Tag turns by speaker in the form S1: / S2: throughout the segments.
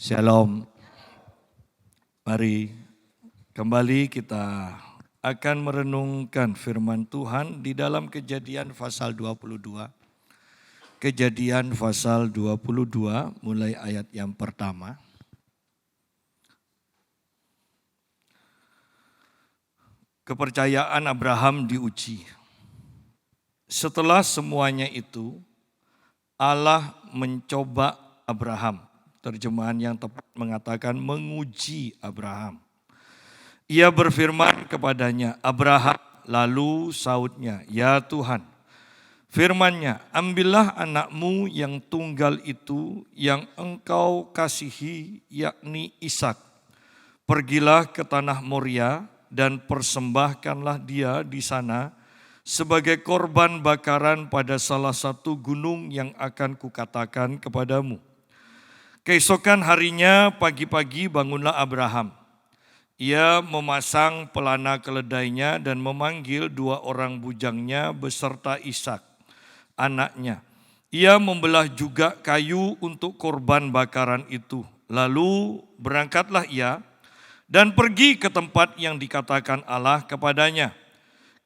S1: Shalom. Mari kembali kita akan merenungkan firman Tuhan di dalam Kejadian pasal 22. Kejadian pasal 22 mulai ayat yang pertama. Kepercayaan Abraham diuji. Setelah semuanya itu, Allah mencoba Abraham. Terjemahan yang tepat mengatakan menguji Abraham. Ia berfirman kepadanya, Abraham, lalu sautnya, ya Tuhan. Firman-Nya, ambillah anakmu yang tunggal itu yang engkau kasihi, yakni Ishak. Pergilah ke tanah Moria dan persembahkanlah dia di sana sebagai korban bakaran pada salah satu gunung yang akan kukatakan kepadamu. Keesokan harinya pagi-pagi bangunlah Abraham. Ia memasang pelana keledainya dan memanggil 2 orang bujangnya beserta Ishak, anaknya. Ia membelah juga kayu untuk korban bakaran itu. Lalu berangkatlah ia dan pergi ke tempat yang dikatakan Allah kepadanya.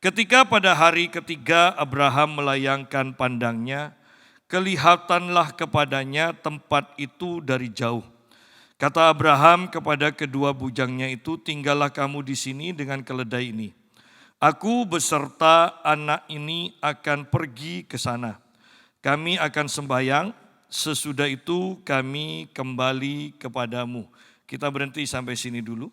S1: Ketika pada hari ketiga Abraham melayangkan pandangnya, kelihatanlah kepadanya tempat itu dari jauh. Kata Abraham kepada kedua bujangnya itu, tinggallah kamu di sini dengan keledai ini. Aku beserta anak ini akan pergi ke sana. Kami akan sembahyang, sesudah itu kami kembali kepadamu. Kita berhenti sampai sini dulu.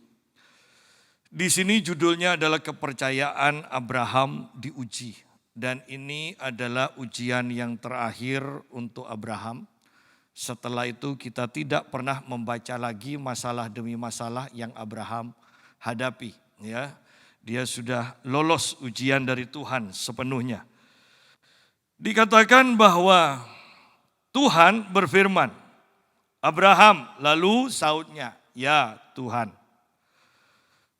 S1: Di sini judulnya adalah kepercayaan Abraham diuji. Dan ini adalah ujian yang terakhir untuk Abraham. Setelah itu kita tidak pernah membaca lagi masalah demi masalah yang Abraham hadapi. Ya, dia sudah lolos ujian dari Tuhan sepenuhnya. Dikatakan bahwa Tuhan berfirman, Abraham, lalu sautnya, ya Tuhan.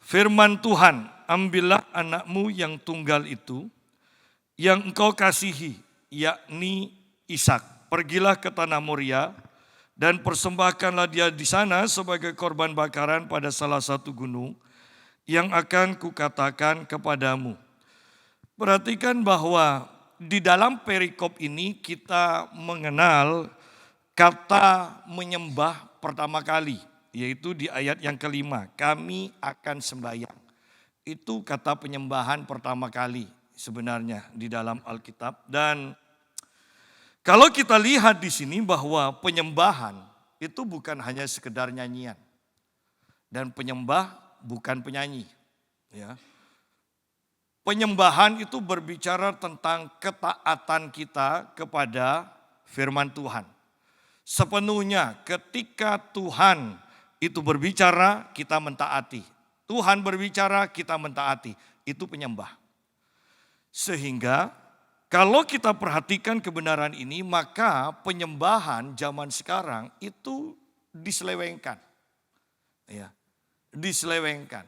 S1: Firman Tuhan, ambillah anakmu yang tunggal itu, yang engkau kasihi, yakni Ishak. Pergilah ke tanah Moria dan persembahkanlah dia di sana sebagai korban bakaran pada salah satu gunung yang akan kukatakan kepadamu. Perhatikan bahwa di dalam perikop ini kita mengenal kata menyembah pertama kali, yaitu di ayat yang kelima, kami akan sembahyang. Itu kata penyembahan pertama kali sebenarnya di dalam Alkitab. Dan kalau kita lihat di sini bahwa penyembahan itu bukan hanya sekedar nyanyian. Dan penyembah bukan penyanyi. Ya. Penyembahan itu berbicara tentang ketaatan kita kepada firman Tuhan. Sepenuhnya ketika Tuhan itu berbicara, kita mentaati. Tuhan berbicara, kita mentaati. Itu penyembah. Sehingga kalau kita perhatikan kebenaran ini, maka penyembahan zaman sekarang itu diselewengkan. Ya, diselewengkan.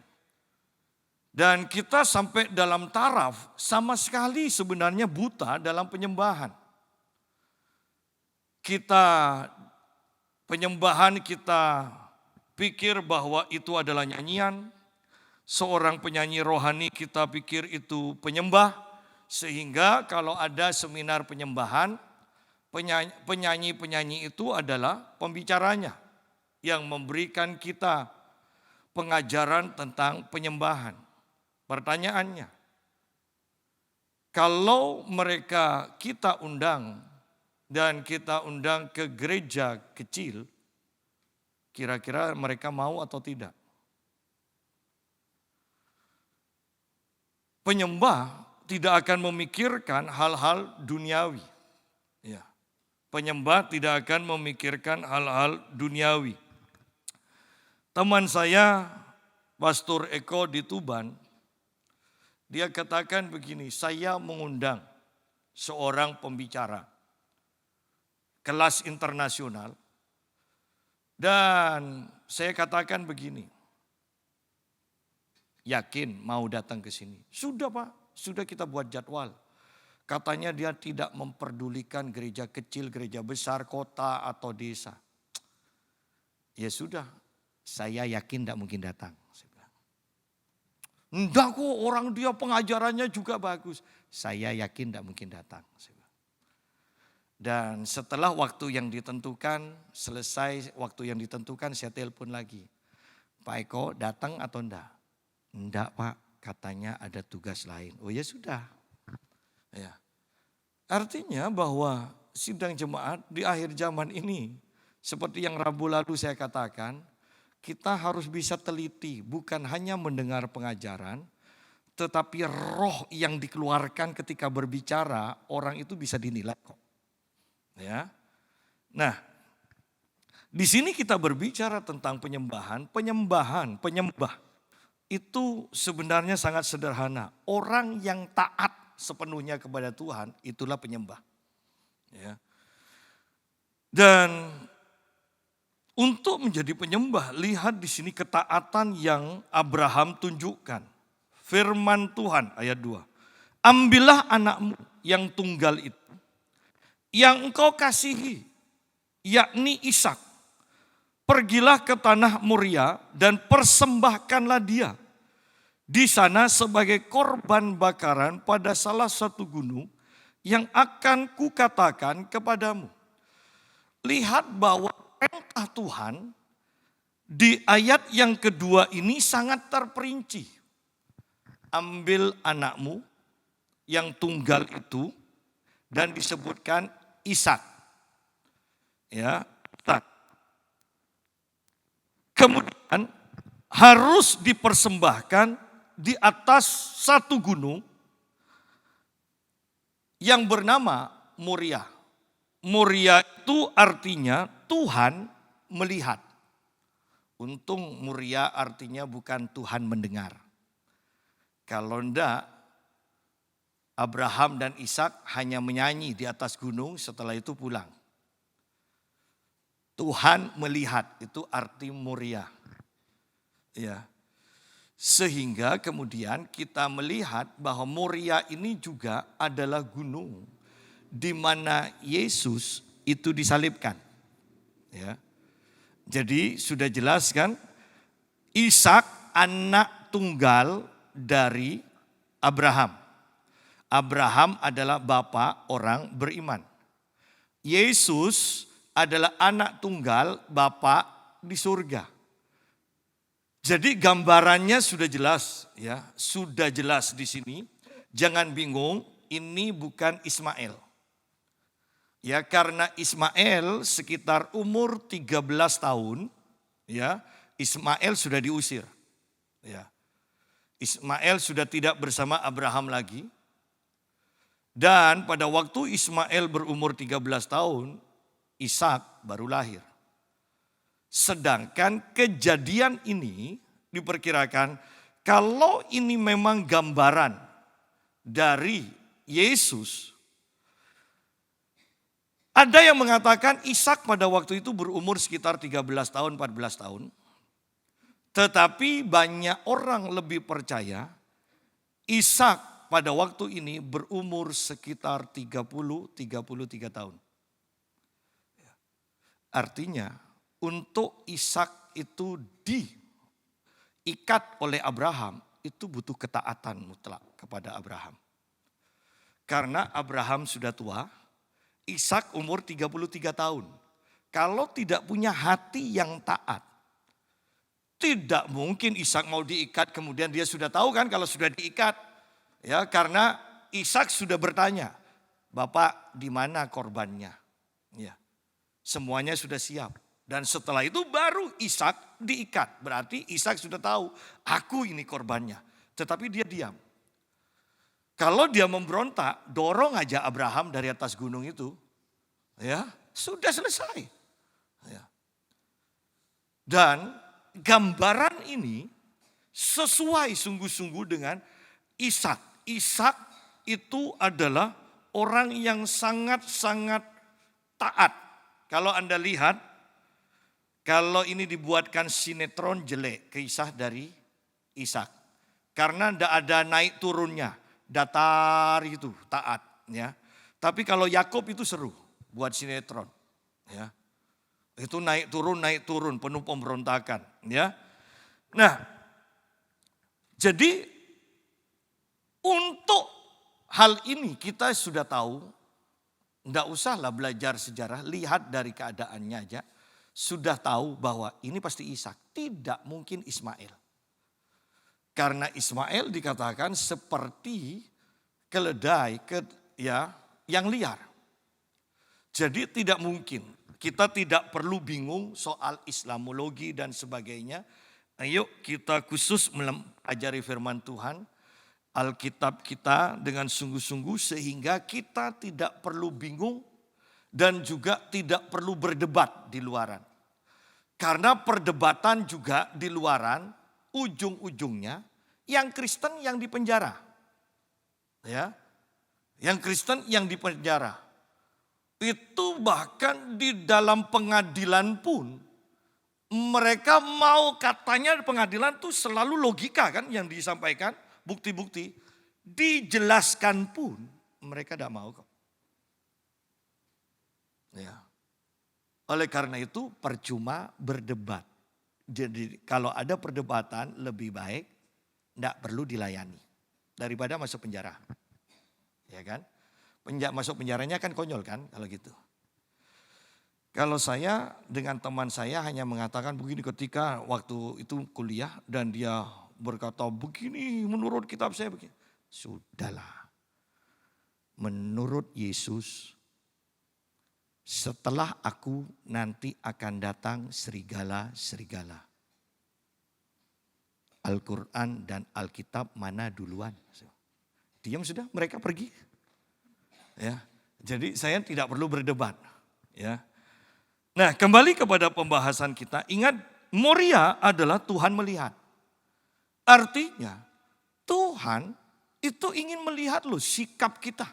S1: Dan kita sampai dalam taraf sama sekali sebenarnya buta dalam penyembahan. Penyembahan kita pikir bahwa itu adalah nyanyian. Seorang penyanyi rohani kita pikir itu penyembah. Sehingga kalau ada seminar penyembahan, penyanyi-penyanyi itu adalah pembicaranya yang memberikan kita pengajaran tentang penyembahan. Pertanyaannya, kalau mereka kita undang dan kita undang ke gereja kecil, kira-kira mereka mau atau tidak? Penyembah tidak akan memikirkan hal-hal duniawi. Ya. Penyembah tidak akan memikirkan hal-hal duniawi. Teman saya, Pastor Eko di Tuban, dia katakan begini, saya mengundang seorang pembicara kelas internasional. Dan saya katakan begini, yakin mau datang ke sini? Sudah Pak. Sudah kita buat jadwal. Katanya dia tidak memperdulikan gereja kecil, gereja besar, kota atau desa. Ya sudah, saya yakin tidak mungkin datang. Saya bilang, enggak kok, orang dia pengajarannya juga bagus. Saya yakin tidak mungkin datang. Saya bilang. Dan setelah waktu yang ditentukan, selesai waktu yang ditentukan, saya telepon lagi. Pak Eko datang atau enggak? Enggak Pak, katanya ada tugas lain. Oh ya sudah. Ya. Artinya bahwa sidang jemaat di akhir zaman ini, seperti yang Rabu lalu saya katakan, kita harus bisa teliti, bukan hanya mendengar pengajaran, tetapi roh yang dikeluarkan ketika berbicara, orang itu bisa dinilai kok. Ya. Nah, di sini kita berbicara tentang penyembahan, penyembah itu sebenarnya sangat sederhana. Orang yang taat sepenuhnya kepada Tuhan, itulah penyembah. Ya. Dan untuk menjadi penyembah, lihat di sini ketaatan yang Abraham tunjukkan. Firman Tuhan ayat 2. Ambillah anakmu yang tunggal itu, yang engkau kasihi, yakni Ishak. Pergilah ke tanah Moria dan persembahkanlah dia di sana sebagai korban bakaran pada salah satu gunung yang akan kukatakan kepadamu. Lihat bahwa perintah Tuhan di ayat yang kedua ini sangat terperinci. Ambil anakmu yang tunggal itu dan disebutkan Ishak. Ya, kemudian harus dipersembahkan di atas satu gunung yang bernama Moria. Moria itu artinya Tuhan melihat. Untung Moria artinya bukan Tuhan mendengar. Kalau enggak, Abraham dan Ishak hanya menyanyi di atas gunung, setelah itu pulang. Tuhan melihat, itu arti Moria. Ya. Sehingga kemudian kita melihat bahwa Moria ini juga adalah gunung di mana Yesus itu disalibkan. Ya. Jadi sudah jelas kan, Ishak anak tunggal dari Abraham. Abraham adalah bapa orang beriman. Yesus adalah anak tunggal Bapa di surga. Jadi gambarannya sudah jelas ya, sudah jelas di sini. Jangan bingung, ini bukan Ismail. Ya, karena Ismail sekitar umur 13 tahun, ya, Ismail sudah diusir. Ya. Ismail sudah tidak bersama Abraham lagi. Dan pada waktu Ismail berumur 13 tahun, Ishak baru lahir. Sedangkan kejadian ini diperkirakan kalau ini memang gambaran dari Yesus. Ada yang mengatakan Ishak pada waktu itu berumur sekitar 13 tahun, 14 tahun. Tetapi banyak orang lebih percaya Ishak pada waktu ini berumur sekitar 30-33 tahun. Artinya untuk Ishak itu diikat oleh Abraham itu butuh ketaatan mutlak kepada Abraham. Karena Abraham sudah tua, Ishak umur 33 tahun. Kalau tidak punya hati yang taat, tidak mungkin Ishak mau diikat kemudian dia sudah tahu kan kalau sudah diikat. Ya, karena Ishak sudah bertanya, "Bapak, di mana korbannya?" Ya. Semuanya sudah siap. Dan setelah itu baru Ishak diikat. Berarti Ishak sudah tahu, aku ini korbannya. Tetapi dia diam. Kalau dia memberontak, dorong aja Abraham dari atas gunung itu. Ya, sudah selesai. Ya. Dan gambaran ini sesuai sungguh-sungguh dengan Ishak. Ishak itu adalah orang yang sangat-sangat taat. Kalau Anda lihat, kalau ini dibuatkan sinetron jelek, kisah dari Ishak. Karena tidak ada naik turunnya, datar itu, taat. Ya. Tapi kalau Yakub itu seru, buat sinetron. Ya. Itu naik turun, penuh pemberontakan. Ya. Nah, jadi untuk hal ini kita sudah tahu, enggak usahlah belajar sejarah, lihat dari keadaannya aja. Sudah tahu bahwa ini pasti Ishak, tidak mungkin Ismail. Karena Ismail dikatakan seperti keledai yang liar. Jadi tidak mungkin. Kita tidak perlu bingung soal Islamologi dan sebagainya. Ayo kita khusus mempelajari firman Tuhan, Alkitab kita dengan sungguh-sungguh sehingga kita tidak perlu bingung dan juga tidak perlu berdebat di luaran. Karena perdebatan juga di luaran ujung-ujungnya yang Kristen yang dipenjara. Ya. Yang Kristen yang dipenjara. Itu bahkan di dalam pengadilan pun mereka mau katanya pengadilan tuh selalu logika kan yang disampaikan, bukti-bukti. Dijelaskan pun mereka tidak mau kok. Ya. Oleh karena itu percuma berdebat. Jadi kalau ada perdebatan lebih baik tidak perlu dilayani daripada masuk penjara. Ya kan? Masuk penjaranya kan konyol kan kalau gitu. Kalau saya dengan teman saya hanya mengatakan begini ketika waktu itu kuliah dan dia berkata begini menurut kitab saya begini. Sudahlah. Menurut Yesus setelah aku nanti akan datang serigala-serigala. Al-Quran dan Alkitab mana duluan? Diam sudah, mereka pergi. Ya, jadi saya tidak perlu berdebat. Ya. Nah, kembali kepada pembahasan kita. Ingat, Moria adalah Tuhan melihat. Artinya, Tuhan itu ingin melihat loh sikap kita.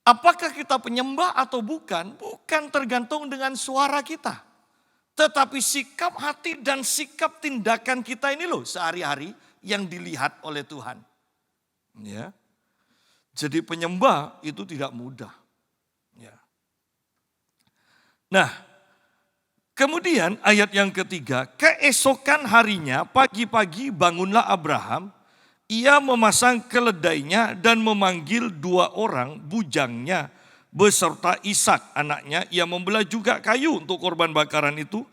S1: Apakah kita penyembah atau bukan? Bukan tergantung dengan suara kita. Tetapi sikap hati dan sikap tindakan kita ini loh sehari-hari yang dilihat oleh Tuhan. Ya. Jadi penyembah itu tidak mudah. Ya. Nah, kemudian ayat yang ketiga, keesokan harinya pagi-pagi bangunlah Abraham, ia memasang keledainya dan memanggil 2 orang bujangnya beserta Ishak anaknya, ia membelah juga kayu untuk korban bakaran itu.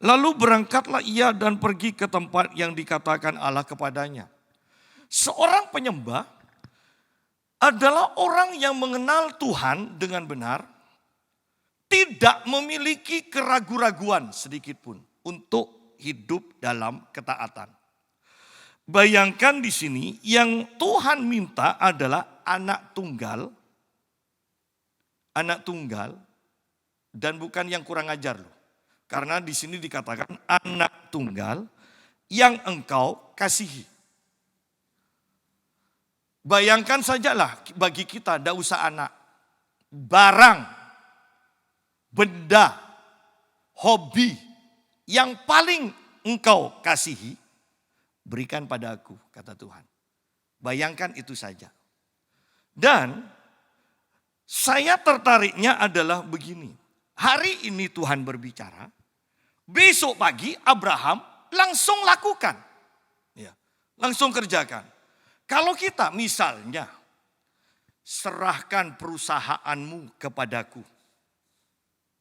S1: Lalu berangkatlah ia dan pergi ke tempat yang dikatakan Allah kepadanya. Seorang penyembah adalah orang yang mengenal Tuhan dengan benar, tidak memiliki keraguan-raguan sedikit pun untuk hidup dalam ketaatan. Bayangkan di sini yang Tuhan minta adalah anak tunggal dan bukan yang kurang ajar loh. Karena di sini dikatakan anak tunggal yang engkau kasihi. Bayangkan sajalah bagi kita tidak usah anak. Barang, benda, hobi yang paling engkau kasihi, berikan pada aku, kata Tuhan. Bayangkan itu saja. Dan saya tertariknya adalah begini. Hari ini Tuhan berbicara, besok pagi Abraham langsung lakukan. Ya, langsung kerjakan. Kalau kita misalnya serahkan perusahaanmu kepadaku.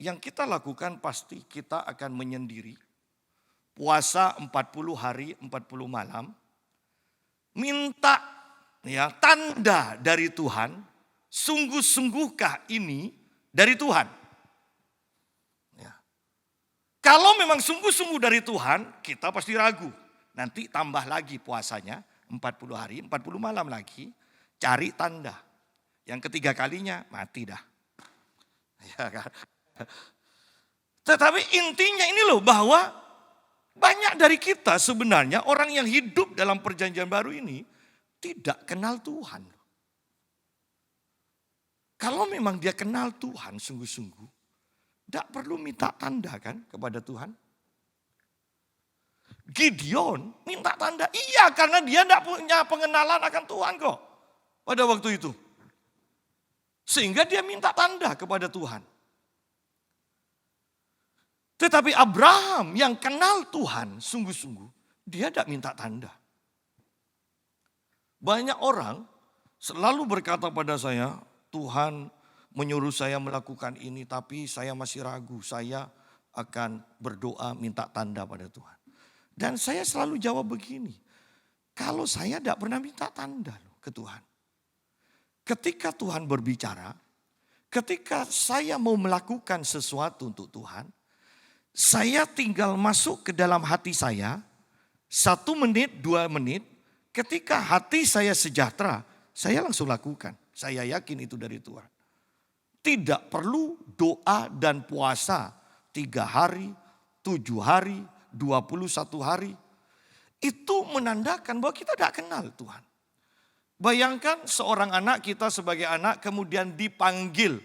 S1: Yang kita lakukan pasti kita akan menyendiri. Puasa 40 hari 40 malam. Minta tanda dari Tuhan. Sungguh-sungguhkah ini dari Tuhan? Ya. Kalau memang sungguh-sungguh dari Tuhan, kita pasti ragu. Nanti tambah lagi puasanya. 40 hari, 40 malam lagi, cari tanda. Yang ketiga kalinya mati dah. Ya kan? Tetapi intinya ini loh bahwa banyak dari kita sebenarnya orang yang hidup dalam perjanjian baru ini tidak kenal Tuhan. Kalau memang dia kenal Tuhan sungguh-sungguh, tidak perlu minta tanda kan kepada Tuhan. Gideon minta tanda. Iya, karena dia tidak punya pengenalan akan Tuhan kok pada waktu itu. Sehingga dia minta tanda kepada Tuhan. Tetapi Abraham yang kenal Tuhan sungguh-sungguh, dia tidak minta tanda. Banyak orang selalu berkata pada saya, Tuhan menyuruh saya melakukan ini tapi saya masih ragu, saya akan berdoa minta tanda pada Tuhan. Dan saya selalu jawab begini, kalau saya tidak pernah minta tanda ke Tuhan. Ketika Tuhan berbicara, ketika saya mau melakukan sesuatu untuk Tuhan, saya tinggal masuk ke dalam hati saya, 1 menit, 2 menit, ketika hati saya sejahtera, saya langsung lakukan. Saya yakin itu dari Tuhan. Tidak perlu doa dan puasa 3 hari, 7 hari, 21 hari. Itu menandakan bahwa kita tidak kenal Tuhan. Bayangkan seorang anak, kita sebagai anak kemudian dipanggil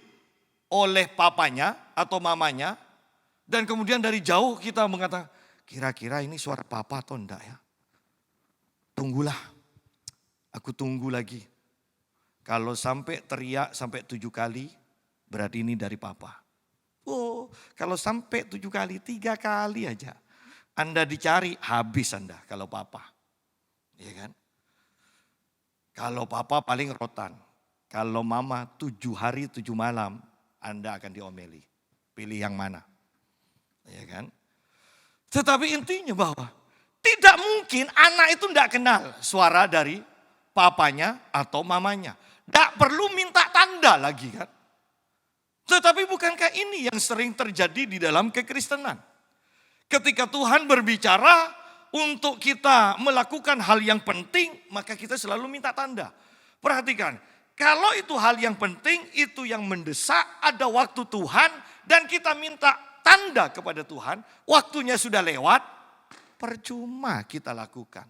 S1: oleh papanya atau mamanya. Dan kemudian dari jauh kita mengatakan, kira-kira ini suara papa atau enggak ya? Tunggulah, aku tunggu lagi. Kalau sampai teriak sampai 7 kali, berarti ini dari papa. Oh, kalau sampai 7 kali, 3 kali aja. Anda dicari, habis Anda kalau papa. Ya kan? Kalau papa paling rotan. Kalau mama 7 hari 7 malam, Anda akan diomeli. Pilih yang mana? Ya kan? Tetapi intinya bahwa tidak mungkin anak itu tidak kenal suara dari papanya atau mamanya. Tidak perlu minta tanda lagi kan. Tetapi bukankah ini yang sering terjadi di dalam kekristenan? Ketika Tuhan berbicara untuk kita melakukan hal yang penting, maka kita selalu minta tanda. Perhatikan, kalau itu hal yang penting, itu yang mendesak, ada waktu Tuhan dan kita minta tanda kepada Tuhan, waktunya sudah lewat, percuma kita lakukan.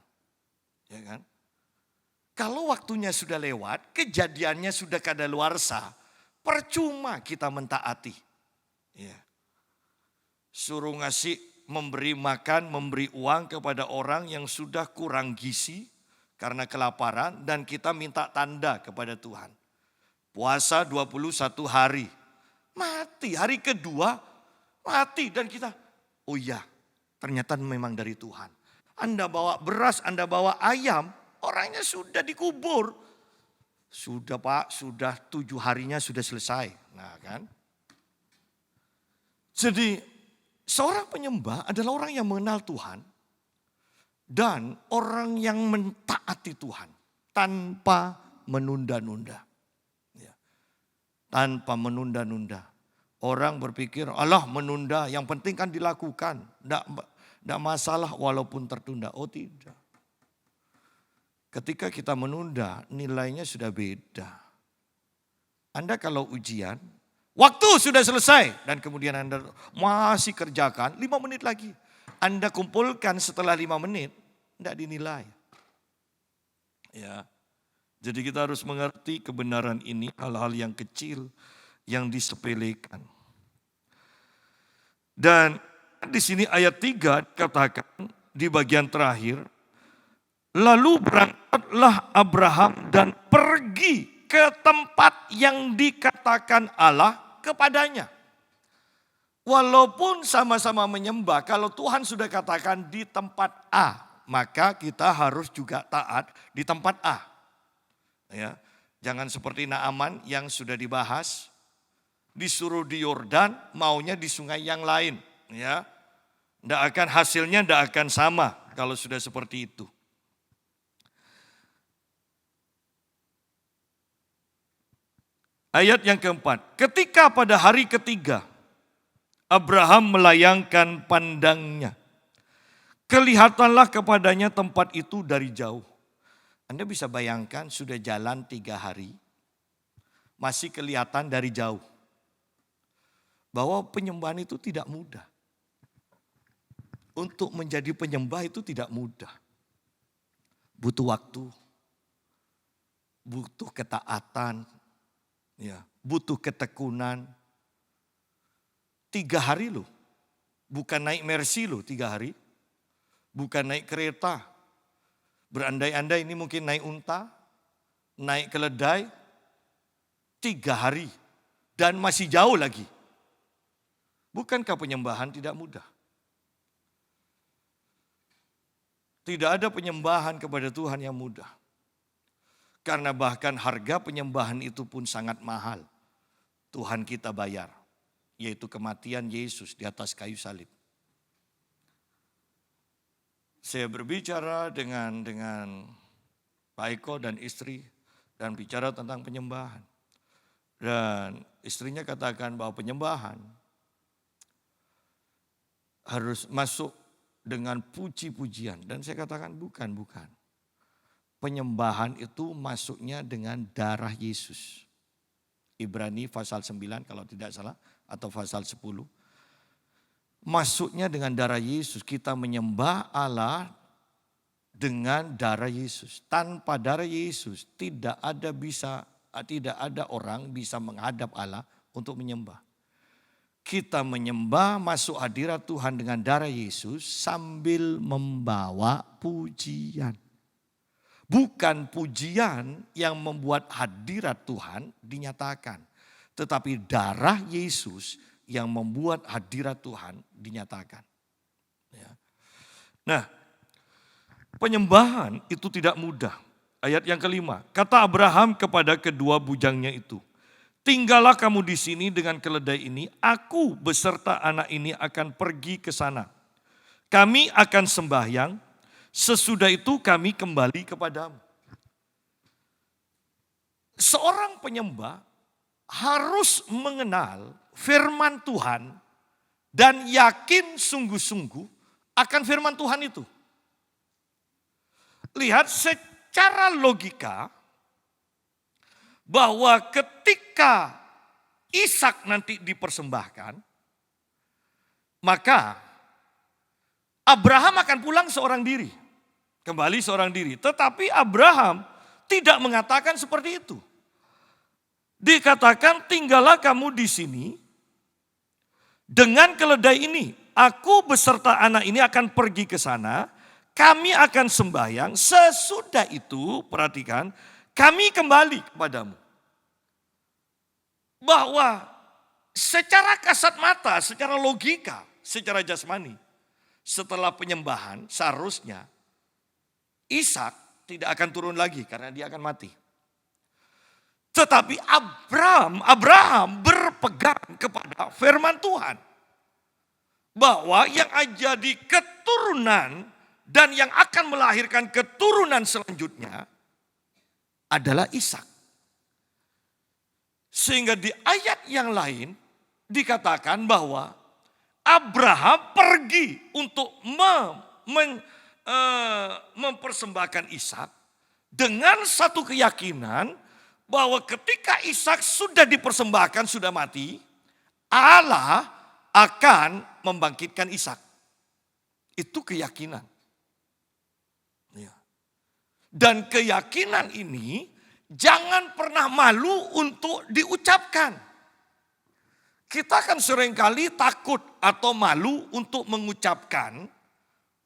S1: Ya kan? Kalau waktunya sudah lewat, kejadiannya sudah kadaluarsa, percuma kita mentaati. Ya. Suruh ngasih, memberi makan, memberi uang kepada orang yang sudah kurang gizi karena kelaparan dan kita minta tanda kepada Tuhan. Puasa 21 hari, mati hari kedua, mati dan kita, oh iya ternyata memang dari Tuhan. Anda bawa beras, Anda bawa ayam, orangnya sudah dikubur. Sudah Pak, sudah 7 harinya sudah selesai. Nah kan. Jadi seorang penyembah adalah orang yang mengenal Tuhan. Dan orang yang mentaati Tuhan. Tanpa menunda-nunda. Ya. Tanpa menunda-nunda. Orang berpikir, Allah menunda, yang penting kan dilakukan. Tidak masalah walaupun tertunda. Oh tidak. Ketika kita menunda, nilainya sudah beda. Anda kalau ujian, waktu sudah selesai. Dan kemudian Anda masih kerjakan 5 menit lagi. Anda kumpulkan setelah 5 menit, tidak dinilai. Ya. Jadi kita harus mengerti kebenaran ini, hal-hal yang kecil yang disepelekan. Dan di sini ayat 3 dikatakan di bagian terakhir, lalu berangkatlah Abraham dan pergi ke tempat yang dikatakan Allah kepadanya. Walaupun sama-sama menyembah, kalau Tuhan sudah katakan di tempat A, maka kita harus juga taat di tempat A. Ya, jangan seperti Naaman yang sudah dibahas, disuruh di Yordan, maunya di sungai yang lain. Ya, hasilnya tidak akan sama kalau sudah seperti itu. Ayat yang keempat, ketika pada hari ketiga Abraham melayangkan pandangnya, kelihatanlah kepadanya tempat itu dari jauh. Anda bisa bayangkan sudah jalan 3 hari, masih kelihatan dari jauh. Bahwa penyembahan itu tidak mudah. Untuk menjadi penyembah itu tidak mudah. Butuh waktu, butuh ketaatan, ya, butuh ketekunan. 3 hari loh, bukan naik Mercy loh 3 hari. Bukan naik kereta, berandai-andai ini mungkin naik unta, naik keledai, 3 hari. Dan masih jauh lagi. Bukankah penyembahan tidak mudah? Tidak ada penyembahan kepada Tuhan yang mudah. Karena bahkan harga penyembahan itu pun sangat mahal. Tuhan kita bayar, yaitu kematian Yesus di atas kayu salib. Saya berbicara dengan Pak Eko dan istri dan bicara tentang penyembahan. Dan istrinya katakan bahwa penyembahan harus masuk dengan puji-pujian. Dan saya katakan bukan. Penyembahan itu masuknya dengan darah Yesus. Ibrani pasal 9 kalau tidak salah atau pasal 10. Masuknya dengan darah Yesus. Kita menyembah Allah dengan darah Yesus. Tanpa darah Yesus tidak ada orang bisa menghadap Allah untuk menyembah. Kita menyembah masuk hadirat Tuhan dengan darah Yesus sambil membawa pujian. Bukan pujian yang membuat hadirat Tuhan dinyatakan. Tetapi darah Yesus yang membuat hadirat Tuhan dinyatakan. Ya. Nah, penyembahan itu tidak mudah. Ayat yang kelima, kata Abraham kepada kedua bujangnya itu, tinggallah kamu di sini dengan keledai ini, aku beserta anak ini akan pergi ke sana. Kami akan sembahyang, sesudah itu kami kembali kepadamu. Seorang penyembah harus mengenal firman Tuhan dan yakin sungguh-sungguh akan firman Tuhan itu. Lihat secara logika bahwa ketika Ishak nanti dipersembahkan, maka Abraham akan pulang seorang diri. Kembali seorang diri. Tetapi Abraham tidak mengatakan seperti itu. Dikatakan tinggallah kamu di sini dengan keledai ini. Aku beserta anak ini akan pergi ke sana. Kami akan sembahyang. Sesudah itu, perhatikan, kami kembali kepadamu. Bahwa secara kasat mata, secara logika, secara jasmani, setelah penyembahan seharusnya Ishak tidak akan turun lagi karena dia akan mati. Tetapi Abraham berpegang kepada firman Tuhan. Bahwa yang jadi keturunan dan yang akan melahirkan keturunan selanjutnya adalah Ishak. Sehingga di ayat yang lain dikatakan bahwa Abraham pergi untuk mempersembahkan Ishak dengan satu keyakinan bahwa ketika Ishak sudah dipersembahkan, sudah mati, Allah akan membangkitkan Ishak. Itu keyakinan. Dan keyakinan ini jangan pernah malu untuk diucapkan. Kita kan seringkali takut atau malu untuk mengucapkan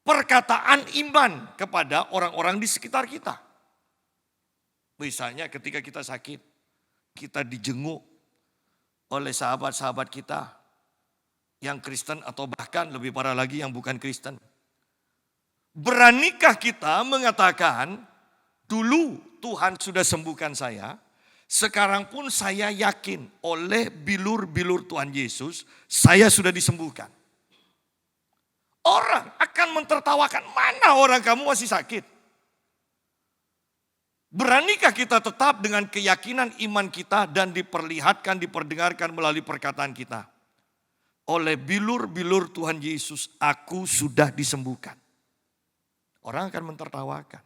S1: perkataan iman kepada orang-orang di sekitar kita. Misalnya ketika kita sakit, kita dijenguk oleh sahabat-sahabat kita yang Kristen atau bahkan lebih parah lagi yang bukan Kristen. Beranikah kita mengatakan, dulu Tuhan sudah sembuhkan saya, sekarang pun saya yakin oleh bilur-bilur Tuhan Yesus, saya sudah disembuhkan. Orang akan mentertawakan, mana orang kamu masih sakit? Beranikah kita tetap dengan keyakinan iman kita dan diperlihatkan, diperdengarkan melalui perkataan kita? Oleh bilur-bilur Tuhan Yesus, aku sudah disembuhkan. Orang akan mentertawakan.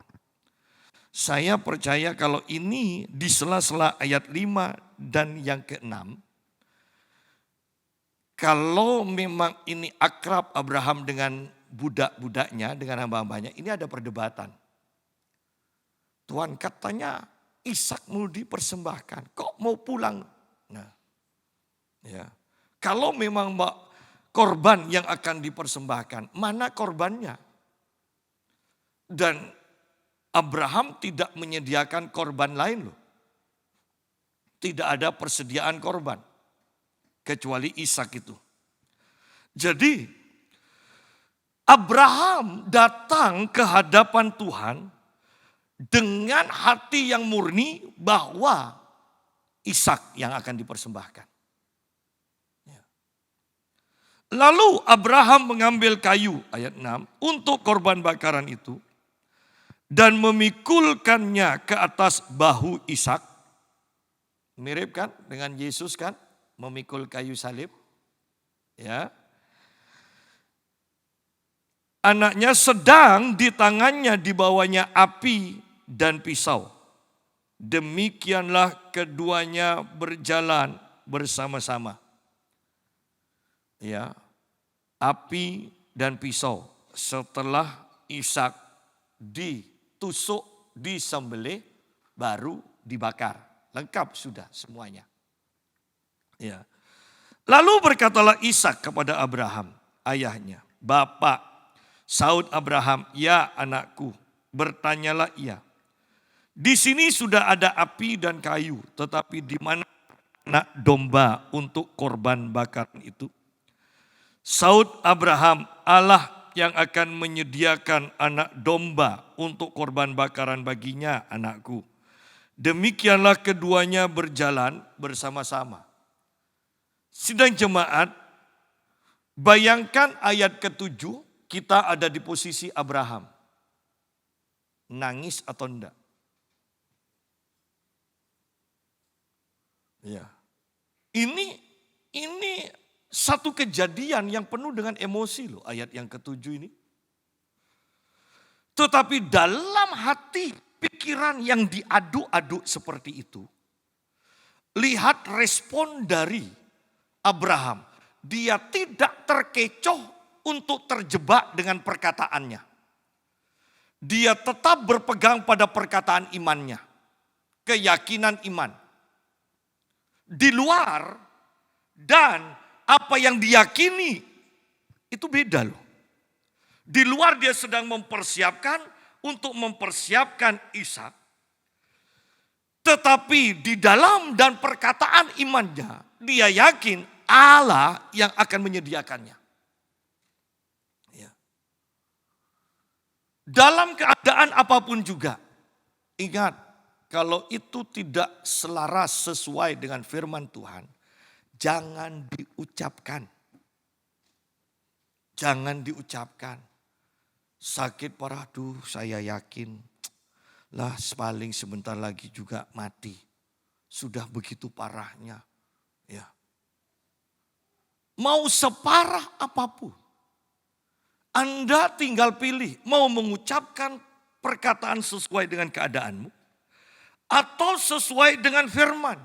S1: Saya percaya kalau ini di sela-sela ayat 5 dan yang ke-6. Kalau memang ini akrab Abraham dengan budak-budaknya, dengan hamba-hambanya, ini ada perdebatan. Tuhan katanya Ishak mau dipersembahkan, kok mau pulang? Nah, ya. Kalau memang korban yang akan dipersembahkan, mana korbannya? Dan Abraham tidak menyediakan korban lain loh. Tidak ada persediaan korban. Kecuali Ishak itu. Jadi Abraham datang ke hadapan Tuhan dengan hati yang murni bahwa Ishak yang akan dipersembahkan. Lalu Abraham mengambil kayu, ayat 6, untuk korban bakaran itu dan memikulkannya ke atas bahu Ishak. Mirip kan dengan Yesus kan, memikul kayu salib. Ya. Anaknya sedang di tangannya dibawanya api dan pisau. Demikianlah keduanya berjalan bersama-sama. Ya. Api dan pisau setelah Ishak ditusuk, disembelih, baru dibakar. Lengkap sudah semuanya. Ya. Lalu berkatalah Ishak kepada Abraham, ayahnya, "Bapak," sahut Abraham, "Ya anakku," bertanyalah ia, "Di sini sudah ada api dan kayu, tetapi di mana anak domba untuk korban bakaran itu?" Sahut Abraham, "Allah yang akan menyediakan anak domba untuk korban bakaran baginya, anakku." Demikianlah keduanya berjalan bersama-sama. Sidang jemaat, bayangkan ayat ke-7, kita ada di posisi Abraham. Nangis atau enggak? Ya. Ini satu kejadian yang penuh dengan emosi loh, ayat yang ke-7 ini. Tetapi dalam hati pikiran yang diaduk-aduk seperti itu, lihat respon dari Abraham. Dia tidak terkecoh untuk terjebak dengan perkataannya. Dia tetap berpegang pada perkataan imannya, keyakinan iman. Di luar dan apa yang diyakini itu beda loh. Di luar dia sedang mempersiapkan untuk mempersiapkan Ishak. Tetapi di dalam dan perkataan imannya, dia yakin Allah yang akan menyediakannya. Ya. Dalam keadaan apapun juga, ingat, kalau itu tidak selaras sesuai dengan firman Tuhan, jangan diucapkan. Jangan diucapkan. Sakit parah, saya yakin lah paling sebentar lagi juga mati. Sudah begitu parahnya. Ya. Mau separah apapun, Anda tinggal pilih mau mengucapkan perkataan sesuai dengan keadaanmu atau sesuai dengan firman.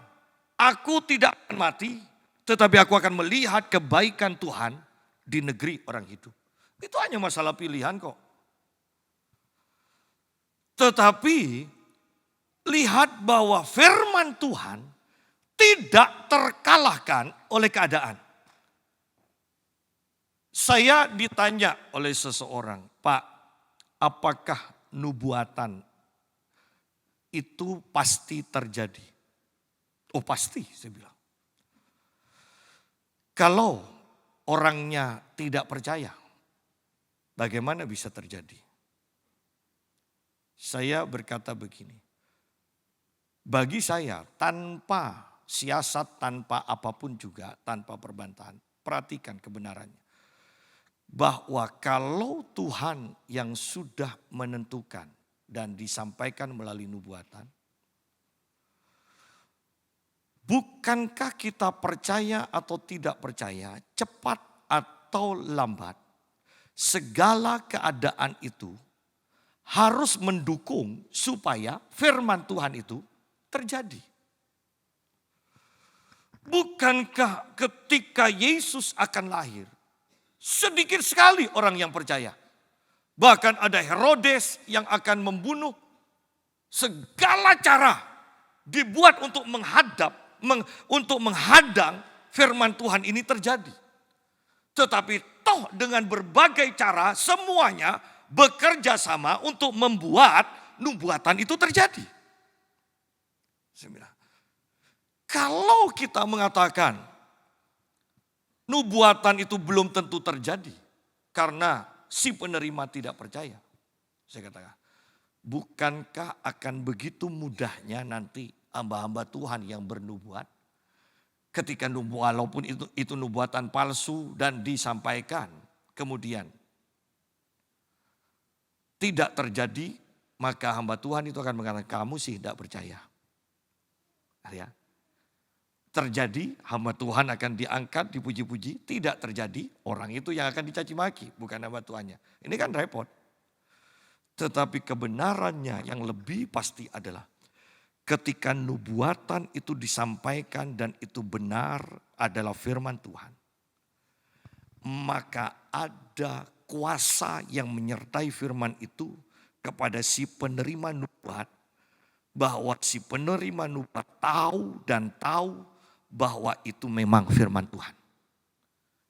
S1: Aku tidak akan mati, tetapi aku akan melihat kebaikan Tuhan di negeri orang hidup. Itu hanya masalah pilihan kok. Tetapi lihat bahwa firman Tuhan tidak terkalahkan oleh keadaan. Saya ditanya oleh seseorang, "Pak, apakah nubuatan itu pasti terjadi?" Oh pasti, saya bilang. Kalau orangnya tidak percaya, bagaimana bisa terjadi? Saya berkata begini, bagi saya tanpa siasat, tanpa apapun juga, tanpa perbantahan, perhatikan kebenarannya. Bahwa kalau Tuhan yang sudah menentukan dan disampaikan melalui nubuatan, bukankah kita percaya atau tidak percaya, cepat atau lambat, segala keadaan itu harus mendukung supaya firman Tuhan itu terjadi. Bukankah ketika Yesus akan lahir, sedikit sekali orang yang percaya. Bahkan ada Herodes yang akan membunuh. Segala cara dibuat untuk menghadang firman Tuhan ini terjadi. Tetapi toh dengan berbagai cara semuanya bekerja sama untuk membuat nubuatan itu terjadi. Kalau kita mengatakan nubuatan itu belum tentu terjadi karena si penerima tidak percaya. Saya katakan, bukankah akan begitu mudahnya nanti hamba-hamba Tuhan yang bernubuat ketika walaupun itu nubuatan palsu dan disampaikan kemudian tidak terjadi, maka hamba Tuhan itu akan mengatakan kamu sih tidak percaya. Ya. Terjadi, hamba Tuhan akan diangkat, dipuji-puji. Tidak terjadi, orang itu yang akan dicaci maki, bukan hamba Tuhannya. Ini kan repot. Tetapi kebenarannya yang lebih pasti adalah ketika nubuatan itu disampaikan dan itu benar adalah firman Tuhan. Maka ada kuasa yang menyertai firman itu kepada si penerima nubuat. Bahwa si penerima nubuat tahu bahwa itu memang firman Tuhan.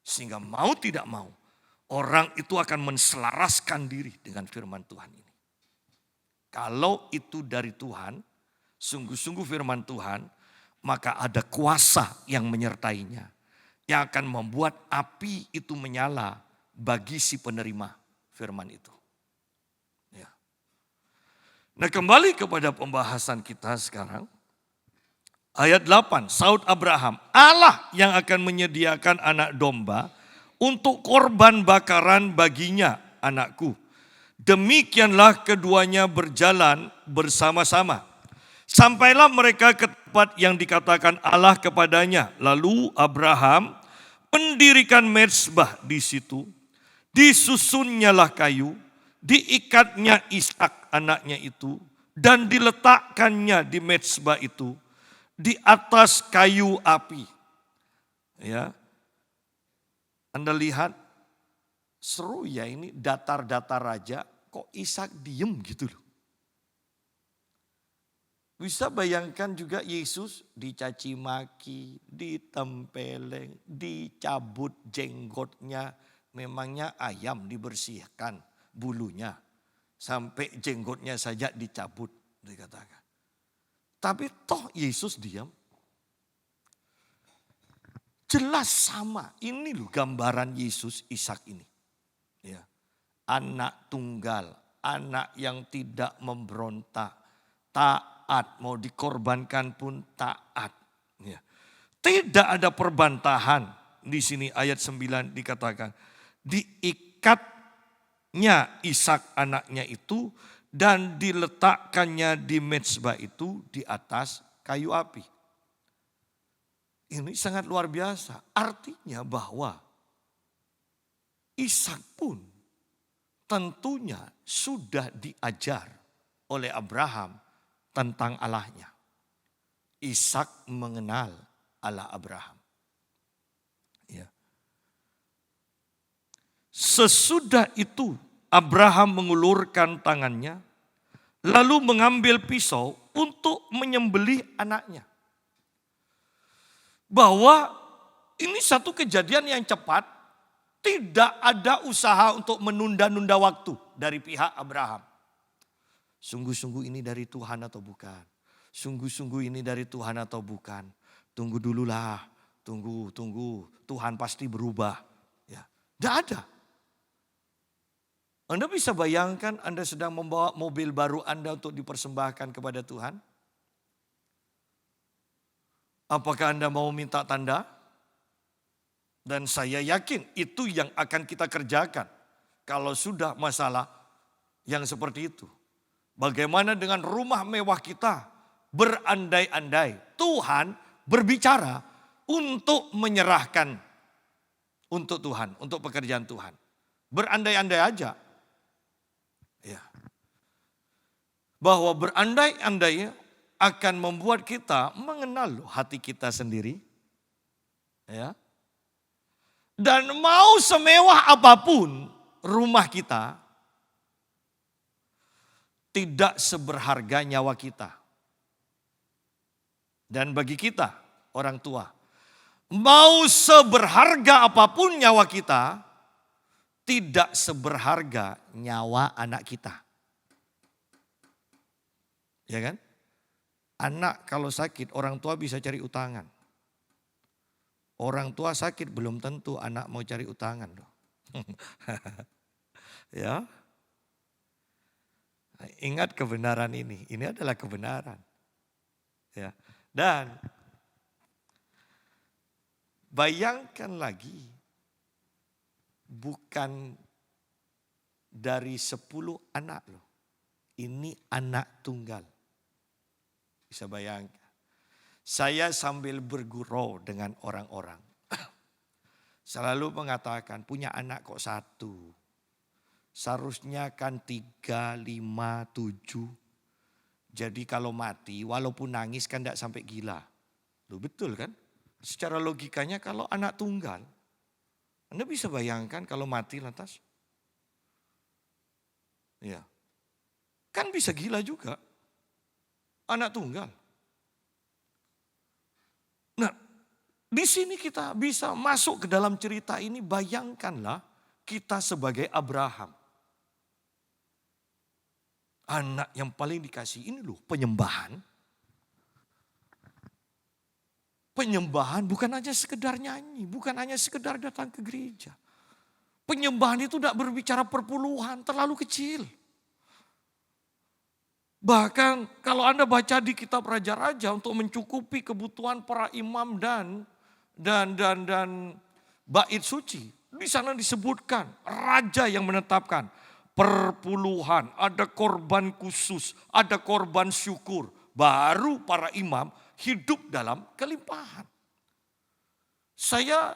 S1: Sehingga mau tidak mau, orang itu akan menselaraskan diri dengan firman Tuhan ini. Kalau itu dari Tuhan, sungguh-sungguh firman Tuhan, maka ada kuasa yang menyertainya. Yang akan membuat api itu menyala bagi si penerima firman itu. Ya. Nah, kembali kepada pembahasan kita sekarang. Ayat 8, Saud Abraham, Allah yang akan menyediakan anak domba untuk korban bakaran baginya, anakku. Demikianlah keduanya berjalan bersama-sama. Sampailah mereka ke tempat yang dikatakan Allah kepadanya. Lalu Abraham mendirikan mezbah di situ. Disusunnyalah kayu, diikatnya Ishak anaknya itu, dan diletakkannya di mezbah itu di atas kayu api. Ya, Anda lihat seru ya ini datar-datar aja, kok Ishak diem gitu loh. Bisa bayangkan juga Yesus dicaci maki, ditempeleng, dicabut jenggotnya. Memangnya ayam dibersihkan bulunya. Sampai jenggotnya saja dicabut dikatakan. Tapi toh Yesus diam. Jelas sama. Ini loh gambaran Yesus Ishak ini. Ya. Anak tunggal. Anak yang tidak memberontak. Taat. Mau dikorbankan pun taat. Ya. Tidak ada perbantahan. Di sini ayat 9 dikatakan. Diikatnya Ishak anaknya itu. Dan diletakkannya di mezbah itu di atas kayu api. Ini sangat luar biasa. Artinya bahwa Ishak pun tentunya sudah diajar oleh Abraham tentang Allahnya. Ishak mengenal Allah Abraham. Ya. Sesudah itu Abraham mengulurkan tangannya lalu mengambil pisau untuk menyembelih anaknya. Bahwa ini satu kejadian yang cepat, tidak ada usaha untuk menunda-nunda waktu dari pihak Abraham. Sungguh-sungguh ini dari Tuhan atau bukan? Sungguh-sungguh ini dari Tuhan atau bukan? Tunggu dululah, tunggu. Tuhan pasti berubah. Ya, tidak ada. Anda bisa bayangkan Anda sedang membawa mobil baru Anda untuk dipersembahkan kepada Tuhan? Apakah Anda mau minta tanda? Dan saya yakin itu yang akan kita kerjakan. Kalau sudah masalah yang seperti itu. Bagaimana dengan rumah mewah kita? Berandai-andai. Tuhan berbicara untuk menyerahkan untuk Tuhan. Untuk pekerjaan Tuhan. Berandai-andai aja. Ya. Bahwa berandai-andai akan membuat kita mengenal hati kita sendiri. Ya. Dan mau semewah apapun rumah kita, tidak seberharga nyawa kita. Dan bagi kita, orang tua, mau seberharga apapun nyawa kita, tidak seberharga nyawa anak kita. Ya kan? Anak kalau sakit, orang tua bisa cari utangan. Orang tua sakit belum tentu anak mau cari utangan loh. Ya. Ingat kebenaran ini adalah kebenaran. Ya. Dan bayangkan lagi, bukan dari 10 anak loh. Ini anak tunggal. Bisa bayangkan. Saya sambil bergurau dengan orang-orang. Selalu mengatakan punya anak kok 1. Seharusnya kan 3, 5, 7. Jadi kalau mati walaupun nangis kan tidak sampai gila. Loh betul kan? Secara logikanya kalau anak tunggal. Anda bisa bayangkan kalau mati lantas. Ya. Kan bisa gila juga. Anak tunggal. Nah, di sini kita bisa masuk ke dalam cerita ini. Bayangkanlah kita sebagai Abraham. Anak yang paling dikasih ini loh, penyembahan. Penyembahan bukan hanya sekedar nyanyi, bukan hanya sekedar datang ke gereja. Penyembahan itu tidak berbicara perpuluhan, terlalu kecil. Bahkan kalau Anda baca di kitab Raja-Raja untuk mencukupi kebutuhan para imam dan bait suci. Di sana disebutkan raja yang menetapkan perpuluhan, ada korban khusus, ada korban syukur. Baru para imam hidup dalam kelimpahan. Saya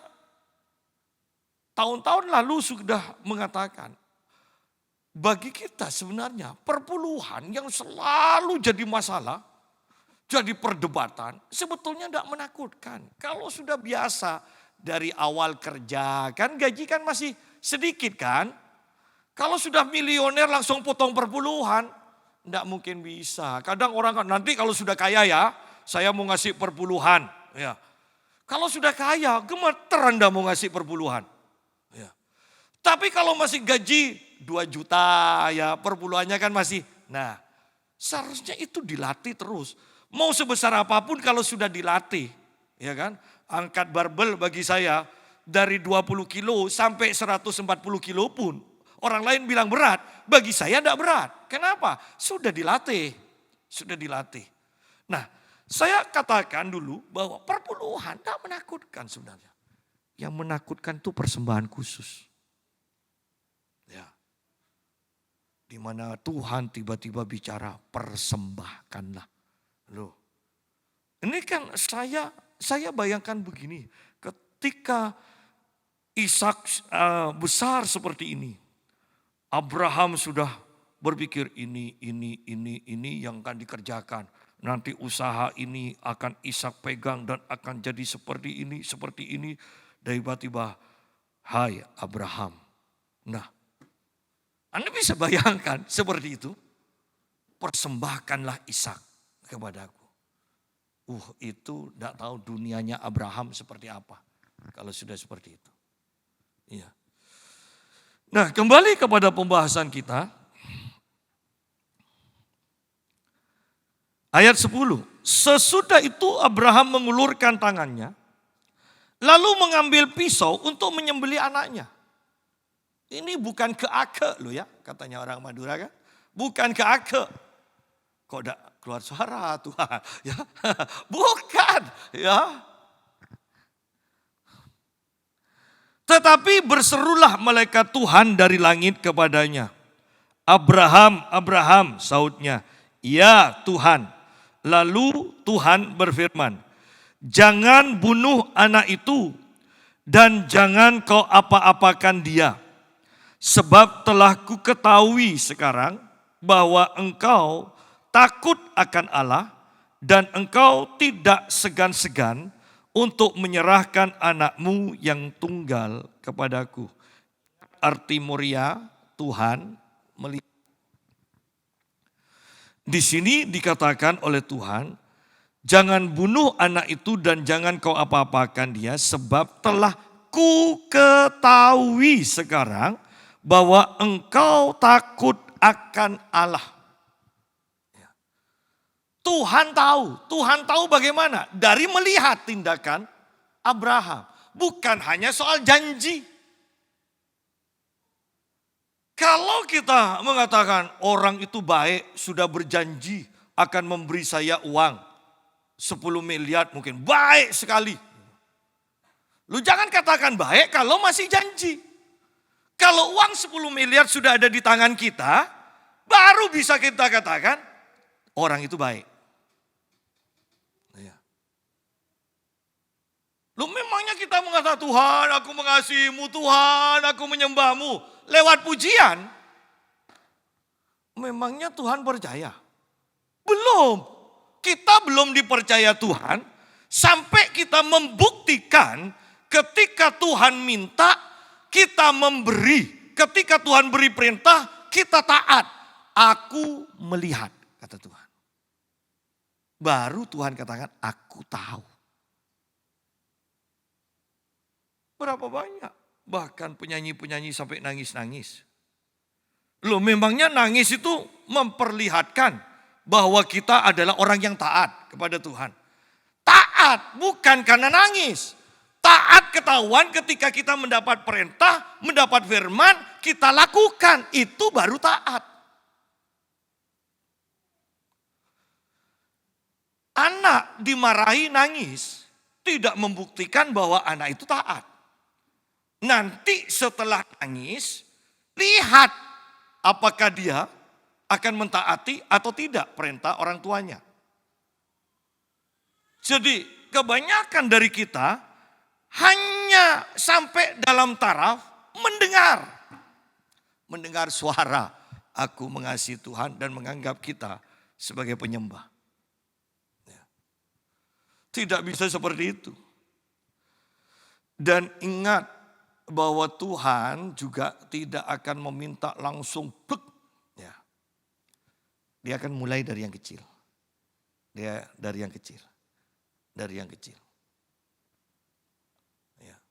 S1: tahun-tahun lalu sudah mengatakan, bagi kita sebenarnya perpuluhan yang selalu jadi masalah, jadi perdebatan, sebetulnya tidak menakutkan. Kalau sudah biasa dari awal kerja, kan gaji kan masih sedikit kan. Kalau sudah milioner langsung potong perpuluhan, tidak mungkin bisa. Kadang orang kan nanti kalau sudah kaya ya, saya mau ngasih perpuluhan. Ya. Kalau sudah kaya, gemeter Anda mau ngasih perpuluhan. Ya. Tapi kalau masih gaji 2 juta ya perpuluhannya kan masih. Nah seharusnya itu dilatih terus. Mau sebesar apapun kalau sudah dilatih. Ya kan. Angkat barbel bagi saya dari 20 kilo sampai 140 kilo pun. Orang lain bilang berat. Bagi saya tidak berat. Kenapa? Sudah dilatih. Sudah dilatih. Nah saya katakan dulu bahwa perpuluhan tidak menakutkan sebenarnya. Yang menakutkan itu persembahan khusus. Ya. Di mana Tuhan tiba-tiba bicara persembahkanlah. Loh. Ini kan saya bayangkan begini. Ketika Ishak besar seperti ini. Abraham sudah berpikir ini yang akan dikerjakan. Nanti usaha ini akan Ishak pegang dan akan jadi seperti ini. Tiba-tiba, hai Abraham. Nah, Anda bisa bayangkan seperti itu. Persembahkanlah Ishak kepadaku. Itu tidak tahu dunianya Abraham seperti apa. Kalau sudah seperti itu. Iya. Nah kembali kepada pembahasan kita. Ayat 10. Sesudah itu Abraham mengulurkan tangannya. Lalu mengambil pisau untuk menyembelih anaknya. Ini bukan keake loh ya, katanya orang Madura kan. Bukan keake. Kok tidak keluar suara Tuhan? Ya, bukan ya. Tetapi berserulah malaikat Tuhan dari langit kepadanya. Abraham, Abraham, sautnya. Ya Tuhan. Lalu Tuhan berfirman, jangan bunuh anak itu dan jangan kau apa-apakan dia. Sebab telah ku ketahui sekarang bahwa engkau takut akan Allah dan engkau tidak segan-segan untuk menyerahkan anakmu yang tunggal kepadaku. Arti Moria, Tuhan melihat. Di sini dikatakan oleh Tuhan, jangan bunuh anak itu dan jangan kau apa-apakan dia sebab telah ku ketahui sekarang bahwa engkau takut akan Allah. Tuhan tahu bagaimana? Dari melihat tindakan Abraham. bukan hanya soal janji. Kalau kita mengatakan orang itu baik, sudah berjanji akan memberi saya uang 10 miliar mungkin, baik sekali. Lu jangan katakan baik kalau masih janji. Kalau uang 10 miliar sudah ada di tangan kita, baru bisa kita katakan orang itu baik. Ya. Lu memangnya kita mengatakan Tuhan aku mengasihimu, Tuhan aku menyembahmu lewat pujian? Memangnya Tuhan percaya? Belum. Kita belum dipercaya Tuhan sampai kita membuktikan ketika Tuhan minta kita memberi. Ketika Tuhan beri perintah kita taat. Aku melihat kata Tuhan. Baru Tuhan katakan aku tahu. Berapa banyak? Bahkan penyanyi-penyanyi sampai nangis-nangis. Loh memangnya nangis itu memperlihatkan bahwa kita adalah orang yang taat kepada Tuhan. Taat bukan karena nangis. Taat ketahuan ketika kita mendapat perintah, mendapat firman, kita lakukan. Itu baru taat. Anak dimarahi nangis tidak membuktikan bahwa anak itu taat. Nanti setelah nangis, lihat apakah dia akan mentaati atau tidak perintah orang tuanya. Jadi kebanyakan dari kita hanya sampai dalam taraf mendengar. Mendengar suara, aku mengasihi Tuhan dan menganggap kita sebagai penyembah. Tidak bisa seperti itu. Dan ingat bahwa Tuhan juga tidak akan meminta langsung plek. Ya. Dia akan mulai dari yang kecil. Dia dari yang kecil. Dari yang kecil. Ya.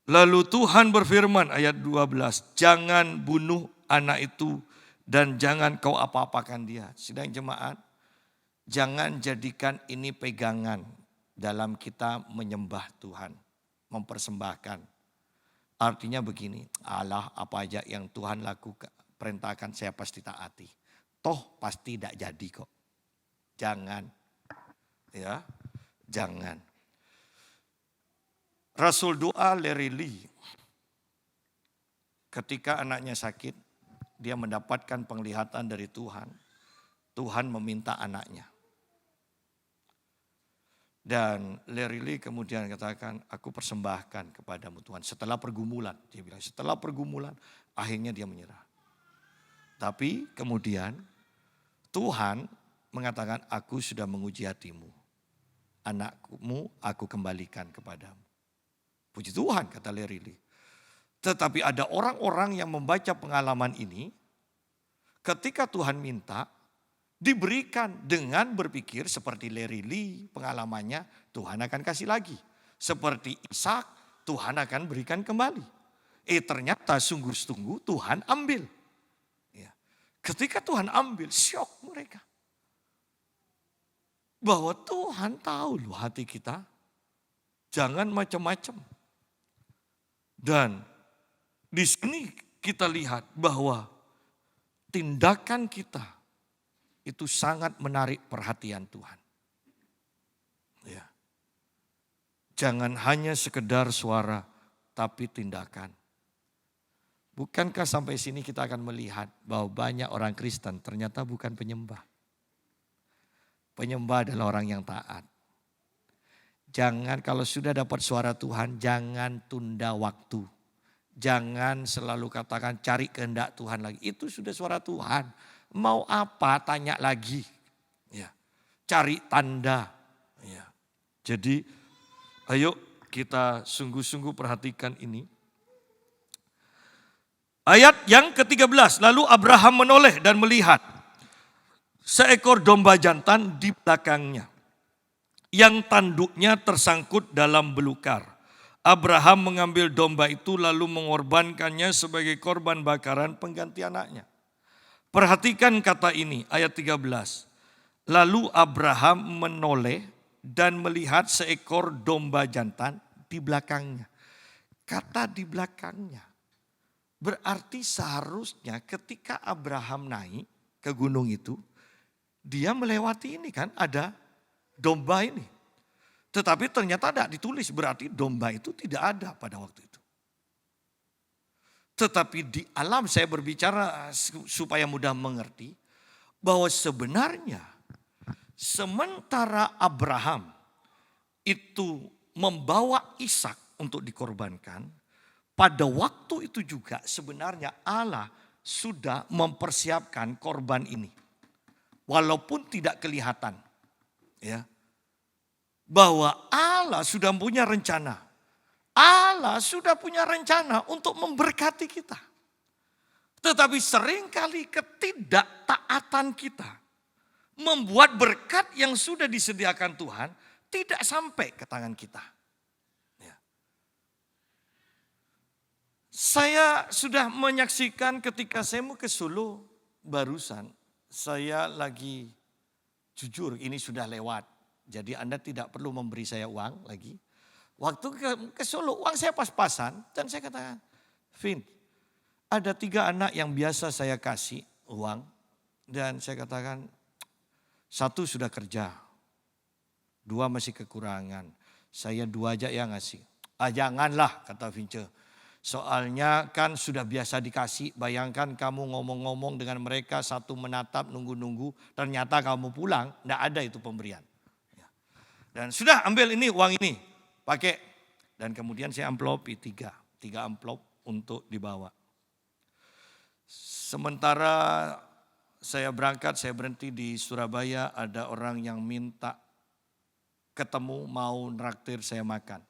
S1: Lalu Tuhan berfirman ayat 12, jangan bunuh anak itu dan jangan kau apa-apakan dia. Sidang jemaat, jangan jadikan ini pegangan dalam kita menyembah Tuhan, mempersembahkan. Artinya begini, Allah apa aja yang Tuhan lakukan, perintahkan saya pasti taati. Toh pasti tidak jadi kok. Jangan, ya, jangan. Rasul doa Larry Lee, ketika anaknya sakit, dia mendapatkan penglihatan dari Tuhan. Tuhan meminta anaknya. Dan Larry Lee kemudian katakan, aku persembahkan kepadamu Tuhan. Setelah pergumulan, dia bilang setelah pergumulan, akhirnya dia menyerah. Tapi kemudian Tuhan mengatakan, aku sudah menguji hatimu. Anakmu aku kembalikan kepadamu. Puji Tuhan kata Larry Lee. Tetapi ada orang-orang yang membaca pengalaman ini, ketika Tuhan minta, diberikan dengan berpikir seperti Larry Lee pengalamannya, Tuhan akan kasih lagi. Seperti Ishak, Tuhan akan berikan kembali. Ternyata sungguh-sungguh Tuhan ambil. Ya. Ketika Tuhan ambil, syok mereka. Bahwa Tuhan tahu loh hati kita, jangan macam-macam. Dan di sini kita lihat bahwa tindakan kita itu sangat menarik perhatian Tuhan. Ya. Jangan hanya sekedar suara, tapi tindakan. Bukankah sampai sini kita akan melihat bahwa banyak orang Kristen ternyata bukan penyembah. Penyembah adalah orang yang taat. Jangan kalau sudah dapat suara Tuhan, jangan tunda waktu. Jangan selalu katakan cari kehendak Tuhan lagi. Itu sudah suara Tuhan. Mau apa tanya lagi. Ya. Cari tanda. Ya. Jadi ayo kita sungguh-sungguh perhatikan ini. Ayat yang ke-13. Lalu Abraham menoleh dan melihat seekor domba jantan di belakangnya. Yang tanduknya tersangkut dalam belukar. Abraham mengambil domba itu lalu mengorbankannya sebagai korban bakaran pengganti anaknya. Perhatikan kata ini ayat 13. Lalu Abraham menoleh dan melihat seekor domba jantan di belakangnya. Kata di belakangnya. Berarti seharusnya ketika Abraham naik ke gunung itu, dia melewati ini kan, ada domba ini. Tetapi ternyata tidak ditulis, berarti domba itu tidak ada pada waktu itu. Tetapi di alam saya berbicara supaya mudah mengerti bahwa sebenarnya sementara Abraham itu membawa Ishak untuk dikorbankan, pada waktu itu juga sebenarnya Allah sudah mempersiapkan korban ini. Walaupun tidak kelihatan. Ya. Bahwa Allah sudah punya rencana. Allah sudah punya rencana untuk memberkati kita. Tetapi seringkali ketidaktaatan kita membuat berkat yang sudah disediakan Tuhan tidak sampai ke tangan kita. Ya. Saya sudah menyaksikan ketika saya mau ke Solo barusan. Saya lagi jujur ini sudah lewat. Jadi Anda tidak perlu memberi saya uang lagi. Waktu ke Solo uang saya pas-pasan dan saya katakan, Vin, ada 3 anak yang biasa saya kasih uang. Dan saya katakan, 1 sudah kerja, 2 masih kekurangan. Saya 2 aja yang ngasih. Janganlah kata Vince. Soalnya kan sudah biasa dikasih, bayangkan kamu ngomong-ngomong dengan mereka, 1 menatap nunggu-nunggu, ternyata kamu pulang, tidak ada itu pemberian. Dan sudah ambil ini uang ini, pakai. Dan kemudian saya amplopi 3 amplop untuk dibawa. Sementara saya berangkat, saya berhenti di Surabaya, ada orang yang minta ketemu mau nraktir saya makan.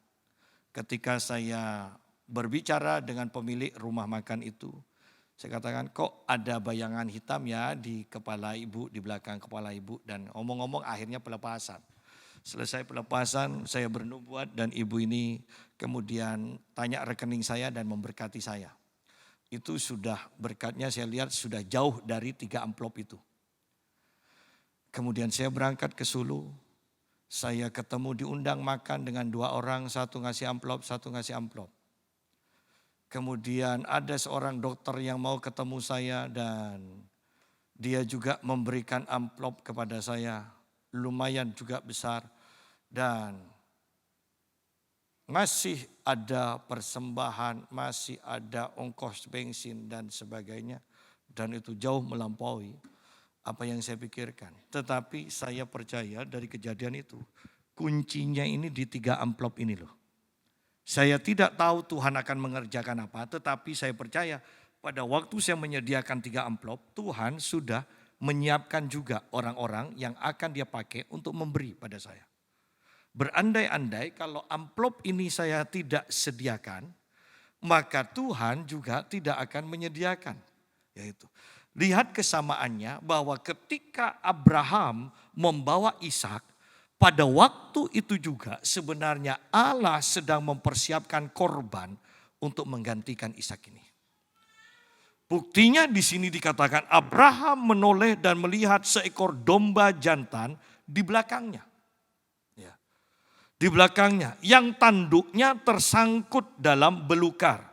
S1: Ketika saya berbicara dengan pemilik rumah makan itu, saya katakan kok ada bayangan hitam ya di kepala ibu, di belakang kepala ibu. Dan ngomong-ngomong akhirnya pelepasan. Selesai pelepasan saya bernubuat dan ibu ini kemudian tanya rekening saya dan memberkati saya. Itu sudah berkatnya saya lihat sudah jauh dari 3 amplop itu. Kemudian saya berangkat ke Solo. Saya ketemu diundang makan dengan 2 orang, 1 ngasih amplop, 1 ngasih amplop. Kemudian ada seorang dokter yang mau ketemu saya dan dia juga memberikan amplop kepada saya. Lumayan juga besar. Dan masih ada persembahan, masih ada ongkos bensin dan sebagainya. Dan itu jauh melampaui apa yang saya pikirkan. Tetapi saya percaya dari kejadian itu, kuncinya ini di 3 amplop ini loh. Saya tidak tahu Tuhan akan mengerjakan apa, tetapi saya percaya pada waktu saya menyediakan 3 amplop, Tuhan sudah menyiapkan juga orang-orang yang akan dia pakai untuk memberi pada saya. Berandai-andai kalau amplop ini saya tidak sediakan, maka Tuhan juga tidak akan menyediakan. Yaitu, lihat kesamaannya bahwa ketika Abraham membawa Ishak, pada waktu itu juga sebenarnya Allah sedang mempersiapkan korban untuk menggantikan Ishak ini. Buktinya di sini dikatakan Abraham menoleh dan melihat seekor domba jantan di belakangnya. Di belakangnya yang tanduknya tersangkut dalam belukar.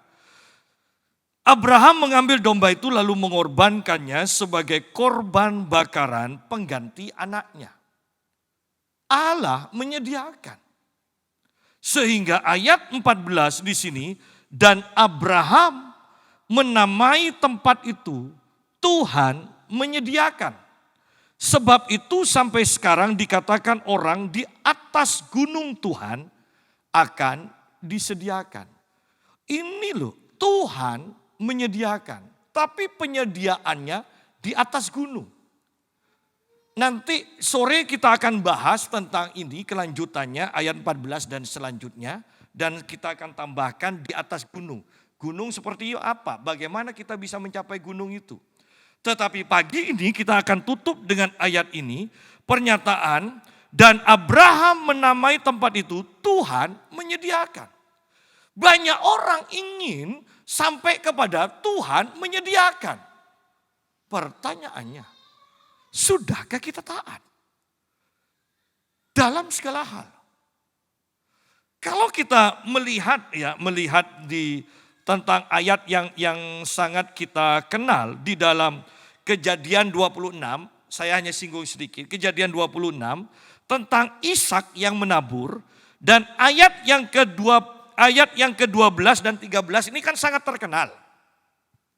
S1: Abraham mengambil domba itu lalu mengorbankannya sebagai korban bakaran pengganti anaknya. Allah menyediakan. Sehingga ayat 14 di sini, dan Abraham menamai tempat itu Tuhan menyediakan. Sebab itu sampai sekarang dikatakan orang di atas gunung Tuhan akan disediakan. Ini loh Tuhan menyediakan. Tapi penyediaannya di atas gunung. Nanti sore kita akan bahas tentang ini kelanjutannya ayat 14 dan selanjutnya. Dan kita akan tambahkan di atas gunung. Gunung seperti apa? Bagaimana kita bisa mencapai gunung itu? Tetapi pagi ini kita akan tutup dengan ayat ini. Pernyataan dan Abraham menamai tempat itu Tuhan menyediakan. Banyak orang ingin sampai kepada Tuhan menyediakan. Pertanyaannya, sudahkah kita taat? dalam segala hal. Kalau kita melihat di tentang ayat yang sangat kita kenal di dalam Kejadian 26, saya hanya singgung sedikit, Kejadian 26 tentang Ishak yang menabur, dan ayat yang ke-12 dan 13 ini kan sangat terkenal.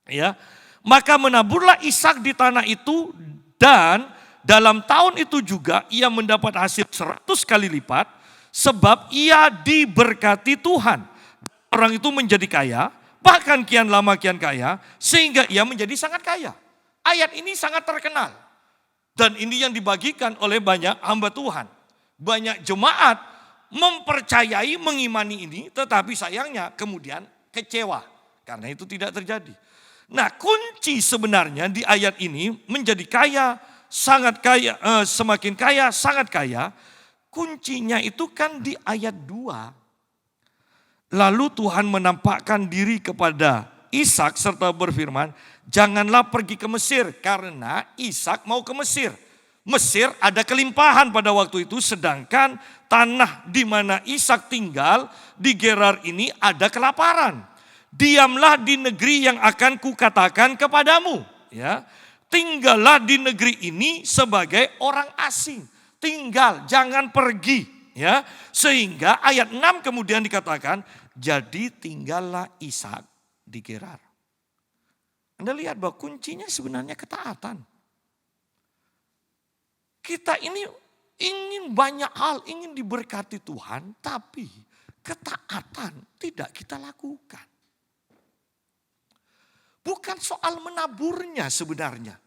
S1: Ya. Maka menaburlah Ishak di tanah itu, dan dalam tahun itu juga ia mendapat hasil 100 kali lipat, sebab ia diberkati Tuhan. Orang itu menjadi kaya, bahkan kian lama kian kaya, sehingga ia menjadi sangat kaya. Ayat ini sangat terkenal. Dan ini yang dibagikan oleh banyak hamba Tuhan. Banyak jemaat mempercayai, mengimani ini, tetapi sayangnya kemudian kecewa. Karena itu tidak terjadi. Nah, kunci sebenarnya di ayat ini menjadi kaya, sangat kaya, semakin kaya, sangat kaya. Kuncinya itu kan di ayat 2. Lalu Tuhan menampakkan diri kepada Ishak serta berfirman, janganlah pergi ke Mesir, karena Ishak mau ke Mesir. Mesir ada kelimpahan pada waktu itu, sedangkan tanah di mana Ishak tinggal di Gerar ini ada kelaparan. Diamlah di negeri yang akan kukatakan kepadamu. Ya, tinggallah di negeri ini sebagai orang asing. Tinggal, jangan pergi. Ya, sehingga ayat 6 kemudian dikatakan, jadi tinggallah Ishak di Gerar. Anda lihat bahwa kuncinya sebenarnya ketaatan. Kita ini ingin banyak hal, ingin diberkati Tuhan, tapi ketaatan tidak kita lakukan. Bukan soal menaburnya sebenarnya.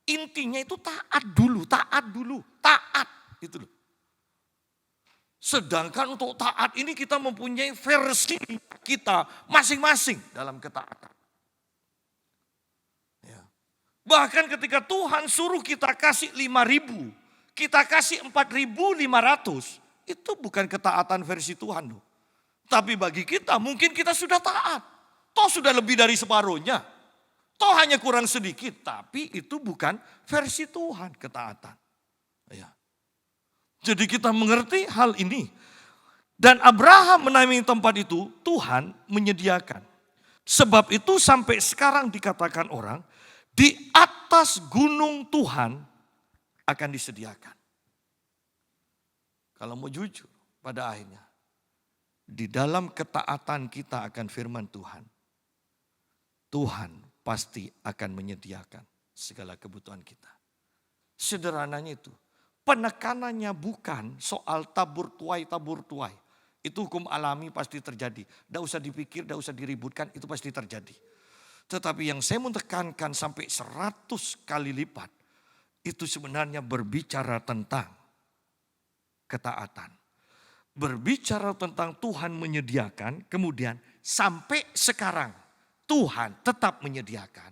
S1: Intinya itu taat dulu. Taat itu loh. Sedangkan untuk taat ini kita mempunyai versi kita masing-masing dalam ketaatan. Ya. Bahkan ketika Tuhan suruh kita kasih 5.000, kita kasih 4.500, itu bukan ketaatan versi Tuhan loh. Tapi bagi kita mungkin kita sudah taat. Toh sudah lebih dari separuhnya. Toh hanya kurang sedikit, tapi itu bukan versi Tuhan ketaatan. Ya. Jadi kita mengerti hal ini. Dan Abraham menamai tempat itu, Tuhan menyediakan. Sebab itu sampai sekarang dikatakan orang, di atas gunung Tuhan akan disediakan. Kalau mau jujur pada akhirnya, di dalam ketaatan kita akan firman Tuhan, Tuhan pasti akan menyediakan segala kebutuhan kita. Sederhananya itu. Penekanannya bukan soal tabur tuai. Itu hukum alami pasti terjadi. Tidak usah dipikir, tidak usah diributkan, itu pasti terjadi. Tetapi yang saya mau tekankan sampai 100 kali lipat, itu sebenarnya berbicara tentang ketaatan. Berbicara tentang Tuhan menyediakan, kemudian sampai sekarang Tuhan tetap menyediakan.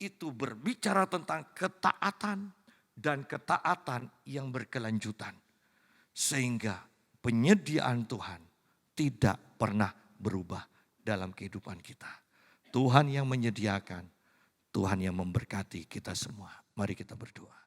S1: Itu berbicara tentang ketaatan. Dan ketaatan yang berkelanjutan. Sehingga penyediaan Tuhan tidak pernah berubah dalam kehidupan kita. Tuhan yang menyediakan, Tuhan yang memberkati kita semua. Mari kita berdoa.